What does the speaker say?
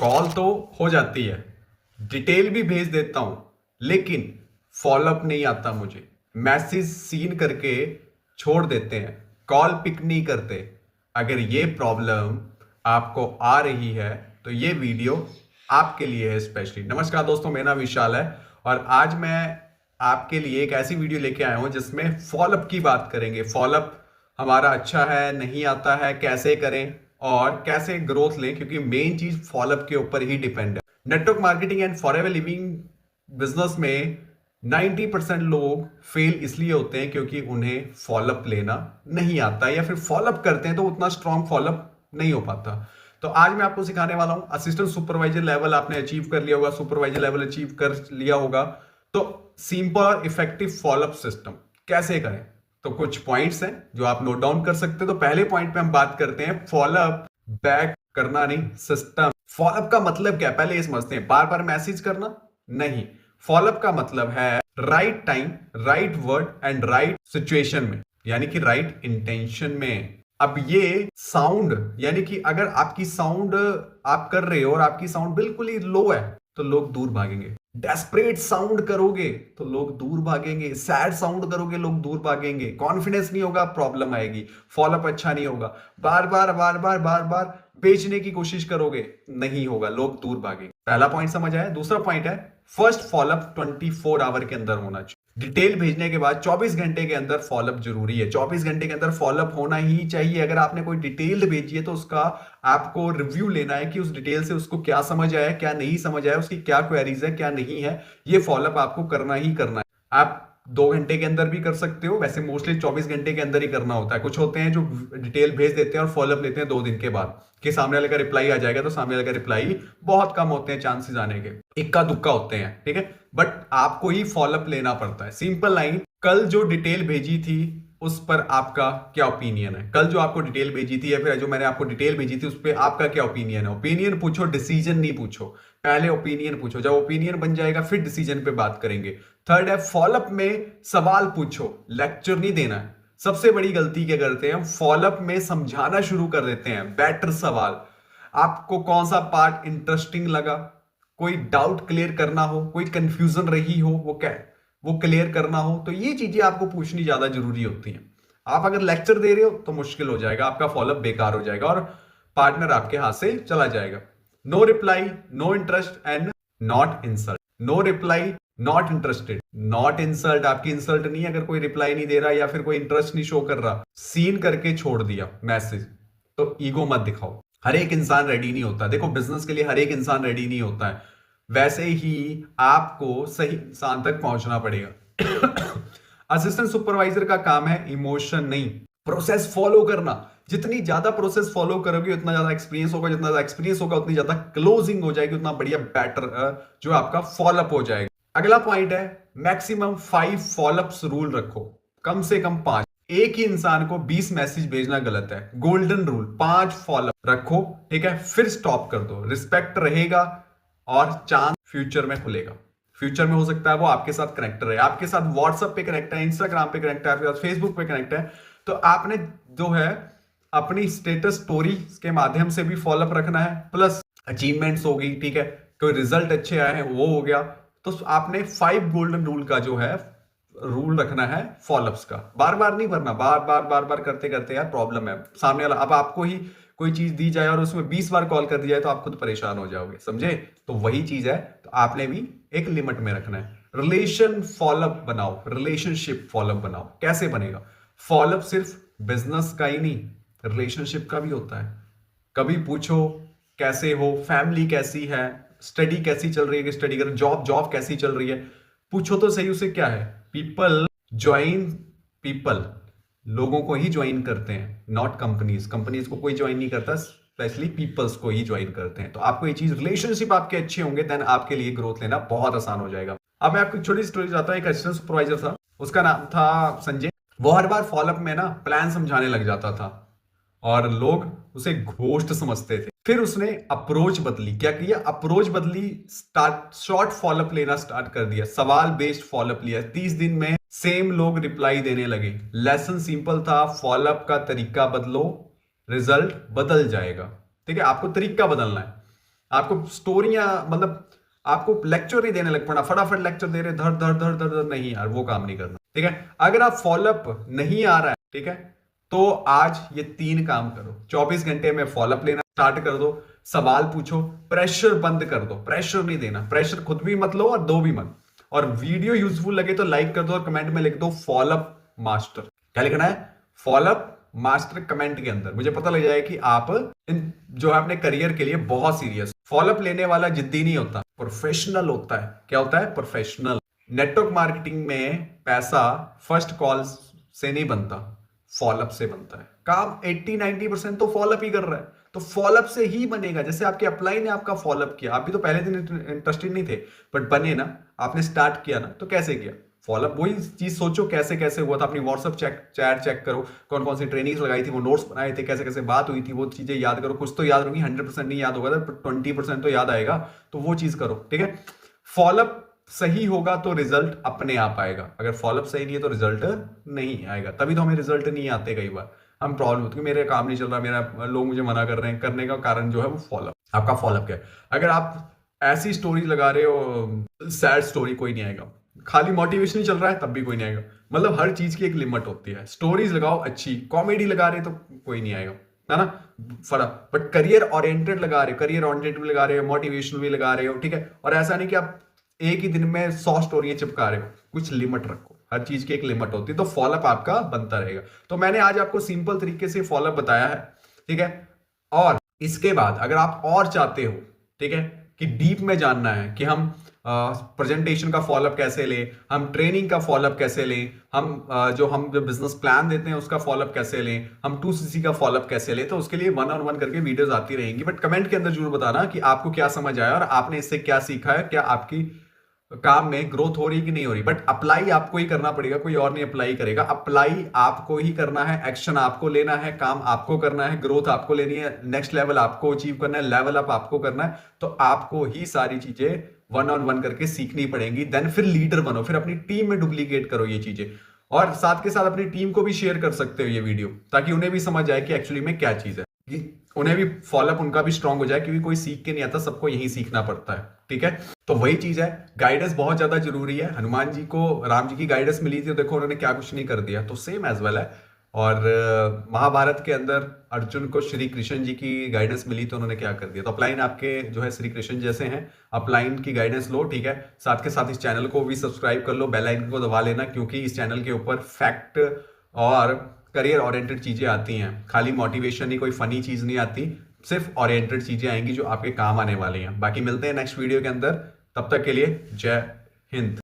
Call तो हो जाती है, डिटेल भी भेज देता हूं, लेकिन फॉलोअप नहीं आता मुझे। मैसेज सीन करके छोड़ देते हैं, कॉल पिक नहीं करते। अगर ये प्रॉब्लम आपको आ रही है तो ये वीडियो आपके लिए है स्पेशली। नमस्कार दोस्तों, मेरा नाम विशाल है और आज मैं आपके लिए एक ऐसी वीडियो लेके आया हूं जिसमें फॉलोअप की बात करेंगे। फॉलोअप हमारा अच्छा है, नहीं आता है, कैसे करें और कैसे ग्रोथ लें, क्योंकि मेन चीज फॉलोअप के ऊपर ही डिपेंड है। Network marketing and forever living business में 90% लोग फेल इसलिए होते हैं क्योंकि उन्हें फॉलोअप लेना नहीं आता, या फिर फॉलोअप करते हैं तो उतना स्ट्रांग फॉलोअप नहीं हो पाता। तो आज मैं आपको सिखाने वाला हूं। असिस्टेंट सुपरवाइजर लेवल आपने अचीव कर लिया होगा, सुपरवाइजर लेवल अचीव कर लिया होगा, तो सिंपल और इफेक्टिव फॉलोअप सिस्टम कैसे करें। तो कुछ पॉइंट्स हैं जो आप नोट डाउन कर सकते हैं। तो पहले पॉइंट पे हम बात करते हैं फॉलोअप बैक करना, नहीं सिस्टम। फॉलोअप का मतलब क्या है पहले ये समझते हैं। बार बार मैसेज करना नहीं, फॉलोअप का मतलब है right time, right word and right situation में, यानी कि राइट इंटेंशन में। अब ये साउंड, यानी कि अगर आपकी साउंड आप कर रहे हो और आपकी साउंड बिल्कुल ही लो है तो लोग दूर भागेंगे। डेस्परेट साउंड करोगे तो लोग दूर भागेंगे, सैड साउंड करोगे लोग दूर भागेंगे, कॉन्फिडेंस नहीं होगा, प्रॉब्लम आएगी, फॉलोअप अच्छा नहीं होगा। बार बार बार बार बार बार बेचने की कोशिश करोगे, नहीं होगा, लोग दूर भागेंगे। पहला पॉइंट समझ आया। दूसरा पॉइंट है फर्स्ट फॉलोअप 24 आवर के अंदर होना चाहिए। डिटेल भेजने के बाद 24 घंटे के अंदर फॉलोअप जरूरी है। 24 घंटे के अंदर फॉलोअप होना ही चाहिए। अगर आपने कोई डिटेल भेजी है तो उसका आपको रिव्यू लेना है कि उस डिटेल से उसको क्या समझ आया, क्या नहीं समझ आया, उसकी क्या क्वेरीज है, क्या नहीं है। ये फॉलोअप आपको करना ही करना है। आप 2 घंटे के अंदर भी कर सकते हो, वैसे मोस्टली 24 घंटे के अंदर ही करना होता है। कुछ होते हैं जो डिटेल भेज देते हैं और फॉलोअप लेते हैं 2 दिन के बाद कि सामने वाले का रिप्लाई आ जाएगा, तो सामने वाले का रिप्लाई बहुत कम होते हैं चांसेस आने के, इक्का दुक्का होते हैं, ठीक है। बट आपको ही फॉलोअप लेना पड़ता है। सिंपल लाइन, कल जो डिटेल भेजी थी उस पर आपका क्या ओपिनियन है। कल जो आपको डिटेल भेजी थी या फिर जो मैंने आपको डिटेल भेजी थी उस पर आपका क्या ओपिनियन है। ओपिनियन पूछो, डिसीजन नहीं पूछो। पहले ओपिनियन पूछो, जब ओपिनियन बन जाएगा फिर डिसीजन पे बात करेंगे। थर्ड है फॉलोअप में सवाल पूछो, लेक्चर नहीं देना है। सबसे बड़ी गलती क्या करते हैं, फॉलोअप में समझाना शुरू कर देते हैं, बेटर सवाल। आपको कौन सा पार्ट इंटरेस्टिंग लगा, कोई डाउट क्लियर करना हो, कोई कंफ्यूजन रही हो, वो क्लियर करना हो, तो ये चीजें आपको पूछनी ज्यादा जरूरी होती हैं। आप अगर लेक्चर दे रहे हो तो मुश्किल हो जाएगा, आपका फॉलोअप बेकार हो जाएगा और पार्टनर आपके हाथ से चला जाएगा। No reply, no interest and not insult. No reply, not interested, not insult. आपकी इंसल्ट नहीं है अगर कोई रिप्लाई नहीं दे रहा या फिर कोई इंटरेस्ट नहीं शो कर रहा, सीन करके छोड़ दिया मैसेज, तो ईगो मत दिखाओ। हर एक इंसान रेडी नहीं होता। देखो, बिजनेस के लिए हर एक इंसान रेडी नहीं होता है। वैसे ही आपको सही इंसान तक पहुंचना पड़ेगा। असिस्टेंट सुपरवाइजर का काम है इमोशन नहीं, प्रोसेस फॉलो करना। जितनी ज्यादा प्रोसेस फॉलो करोगे उतना ज्यादा एक्सपीरियंस होगा, जितना ज्यादा एक्सपीरियंस होगा उतनी ज्यादा क्लोजिंग हो जाएगी, उतना बढ़िया बेटर जो आपका फॉलोअप हो जाएगा। अगला पॉइंट है मैक्सिमम 5 फॉलोअप्स रूल रखो, कम से कम 5। एक ही इंसान को 20 मैसेज भेजना गलत है। गोल्डन रूल, 5 फॉलोअप रखो, ठीक है, फिर स्टॉप कर दो। रिस्पेक्ट रहेगा और चांस फ्यूचर में खुलेगा। फ्यूचर में हो सकता है वो आपके साथ कनेक्ट रहे, आपके साथ व्हाट्सएप पे कनेक्ट है, इंस्टाग्राम पे कनेक्ट है, आपके साथ फेसबुक पे कनेक्ट है, तो आपने जो है अपनी स्टेटस स्टोरी के माध्यम से भी फॉलोअप रखना है, प्लस अचीवमेंट्स होगी, ठीक है, कोई रिजल्ट अच्छे आए हैं वो हो गया। तो आपने 5 गोल्डन रूल का जो है रूल रखना है फॉलोअप्स का। बार बार नहीं भरना, बार बार बार बार करते करते यार प्रॉब्लम है सामने वाला। अब आपको ही कोई चीज दी जाए और उसमें 20 बार कॉल कर दिया जाए तो आप खुद परेशान हो जाओगे, समझे। तो वही चीज है, तो आपने भी एक लिमिट में रखना है। रिलेशन फॉलोअप बनाओ, रिलेशनशिप फॉलोअप बनाओ। कैसे बनेगा फॉलोअप? सिर्फ बिजनेस का ही नहीं, रिलेशनशिप का भी होता है। कभी पूछो कैसे हो, फैमिली कैसी है, स्टडी कैसी चल रही है, स्टडी कर, जॉब जॉब कैसी चल रही है, पूछो तो सही। उसे क्या है, पीपल ज्वाइन पीपल, लोगों को ही ज्वाइन करते हैं, नॉट कंपनीज। कंपनीज को कोई ज्वाइन नहीं करता, स्पेशली पीपल्स को ही ज्वाइन करते हैं। तो आपको ये चीज, रिलेशनशिप आपके अच्छे होंगे देन आपके लिए ग्रोथ लेना बहुत आसान हो जाएगा। अब मैं आपको एक छोटी स्टोरी बताता हूं। एक असिस्टेंट सुपरवाइजर था, उसका नाम था संजय। वो हर बार फॉलोअप में ना प्लान समझाने लग जाता था और लोग उसे घोस्ट समझते थे। फिर उसने अप्रोच बदली। क्या किया? अप्रोच बदली, स्टार्ट शॉर्ट फॉलोअप लेना स्टार्ट कर दिया, सवाल बेस्ड फॉलोअप लिया। 30 दिन में सेम लोग रिप्लाई देने लगे। लेसन सिंपल था, फॉलोअप का तरीका बदलो, रिजल्ट बदल जाएगा। ठीक है, आपको तरीका बदलना है। आपको स्टोरियां मतलब आपको लेक्चर ही देने लग पड़ा, फटाफट लेक्चर दे रहे धर धर धर धर धर, नहीं यार वो काम नहीं करना, ठीक है। अगर आप फॉलोअप नहीं आ रहा है, ठीक है, तो आज ये 3 काम करो। 24 घंटे में फॉलोअप लेना स्टार्ट कर दो, सवाल पूछो, प्रेशर बंद कर दो, प्रेशर नहीं देना, प्रेशर खुद भी मत लो और दो भी मत। और वीडियो यूजफुल लगे तो लाइक कर दो और कमेंट में लिख दो फॉलोअप मास्टर। क्या लिखना है? फॉलोअप मास्टर कमेंट के अंदर। मुझे पता लग जाए कि आप इन जो है अपने करियर के लिए बहुत सीरियस। फॉलोअप लेने वाला जिद्दी नहीं होता, प्रोफेशनल होता है। क्या होता है? प्रोफेशनल। नेटवर्क मार्केटिंग में पैसा फर्स्ट कॉल से नहीं बनता, फॉलोअप से बनता है। काम 80-90% तो फॉलोअप ही कर रहा है, तो फॉलोअप से ही बनेगा। जैसे आपके अपलाइन ने आपका फॉलोअप किया, आप भी तो पहले दिन इंटरेस्टेड नहीं थे बट बने ना, आपने स्टार्ट किया ना, तो कैसे किया? फॉलोअप। वही चीज सोचो कैसे कैसे हुआ था, अपनी व्हाट्सएप चैट चेक करो, कौन कौन सी ट्रेनिंग्स लगाई थी, वो नोट्स बनाए थे, कैसे कैसे बात हुई थी, वो चीजें याद करो। कुछ तो याद होगी, 100% नहीं याद होगा तो 20% तो याद आएगा, तो वो चीज करो, ठीक है। फॉलोअप सही होगा तो रिजल्ट अपने आप आएगा, अगर फॉलोअप सही नहीं है तो रिजल्ट नहीं आएगा। तभी तो हमें रिजल्ट नहीं आते, कई बार हम प्रॉब्लम होती है, मेरे काम नहीं चल रहा, मेरा लोग मुझे मना कर रहे हैं। करने का कारण जो है वो फॉलोअप। आपका फॉलोअप क्या है? अगर आप ऐसी स्टोरी लगा रहे हो, सैड स्टोरी, कोई नहीं आएगा। खाली मोटिवेशन चल रहा है तब भी कोई नहीं आएगा। मतलब हर चीज की एक लिमिट होती है। स्टोरीज लगाओ अच्छी, कॉमेडी लगा रहे तो कोई नहीं आएगा, है ना, फर्क। बट करियर ओरिएंटेड लगा रहे हो, करियर ओरिएंटेड भी लगा रहे हो, मोटिवेशनल भी लगा रहे हो, ठीक है। और ऐसा नहीं कि आप एक ही दिन में 100 स्टोरियां चिपका रहे हो, कुछ लिमिट रखो। हर चीज की एक लिमिट होती है, तो फॉलोअप आपका बनता रहेगा। तो मैंने आज आपको सिंपल तरीके से फॉलोअप बताया है, ठीक है। और इसके बाद अगर आप और चाहते हो, ठीक है, कि डीप में जानना है कि हम प्रेजेंटेशन का फॉलोअप कैसे लें, हम ट्रेनिंग का फॉलोअप कैसे लें, हम जो बिजनेस प्लान देते हैं उसका फॉलोअप कैसे लें, हम 2CC का फॉलोअप कैसे लें, तो उसके लिए 1-on-1 करके वीडियोस आती रहेंगी। बट कमेंट के अंदर जरूर बताना कि आपको क्या समझ आया और आपने इससे क्या सीखा है, क्या आपकी काम में ग्रोथ हो रही कि नहीं हो रही। बट अप्लाई आपको ही करना पड़ेगा, कोई और नहीं अप्लाई करेगा। अप्लाई आपको ही करना है, एक्शन आपको लेना है, काम आपको करना है, ग्रोथ आपको लेनी है, नेक्स्ट लेवल आपको अचीव करना है, लेवल अप आपको करना है। तो आपको ही सारी चीजें 1-on-1 करके सीखनी पड़ेंगी। देन फिर लीडर बनो, फिर अपनी टीम में डुप्लीकेट करो ये चीजें। और साथ के साथ अपनी टीम को भी शेयर कर सकते हो ये वीडियो, ताकि उन्हें भी समझ आए कि एक्चुअली में क्या चीज है, उन्हें भी फॉलोअप उनका भी स्ट्रांग हो जाए। क्योंकि कोई सीख के नहीं आता, सबको यही सीखना पड़ता है, ठीक है। तो वही चीज है, गाइडेंस बहुत ज्यादा जरूरी है। हनुमान जी को राम जी की गाइडेंस मिली थी, देखो उन्होंने क्या कुछ नहीं कर दिया, तो सेम एज वेल है। और महाभारत के अंदर अर्जुन को श्री कृष्ण जी की गाइडेंस मिली, तो उन्होंने क्या कर दिया। तो अपलाइन आपके जो है श्री कृष्ण जैसे हैं, अपलाइन की गाइडेंस लो, ठीक है। साथ के साथ इस चैनल को भी सब्सक्राइब कर लो, बेल आइकन को दबा लेना, क्योंकि इस चैनल के ऊपर फैक्ट और करियर ओरिएंटेड चीजें आती हैं। खाली मोटिवेशन ही, कोई फनी चीज नहीं आती, सिर्फ ओरिएंटेड चीजें आएंगी जो आपके काम आने वाली हैं। बाकी मिलते हैं नेक्स्ट वीडियो के अंदर, तब तक के लिए जय हिंद।